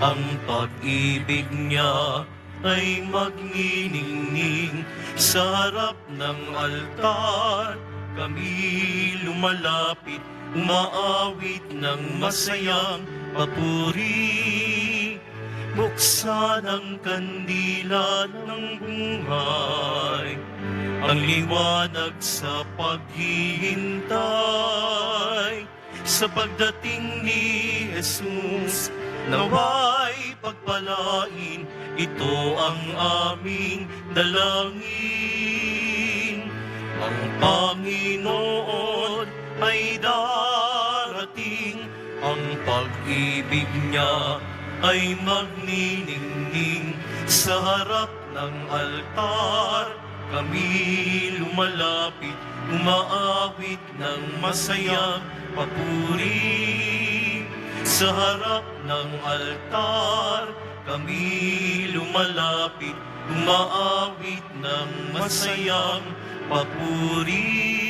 Ang pag-ibig niya ay magniningning sa harap ng altar. Kami lumalapit, umaawit ng masayang papuri. Buksan ang kandila ng buhay, ang liwanag sa paghihintay. Sa pagdating ni Jesus, naway pagpalain, ito ang aming dalangin. Ang Panginoon ay darating, ang pag-ibig niya ay magniningning sa harap ng altar. Kami lumalapit, umaawit ng masayang papuri. Sa harap ng altar, kami lumalapit, umaawit ng masayang papuri.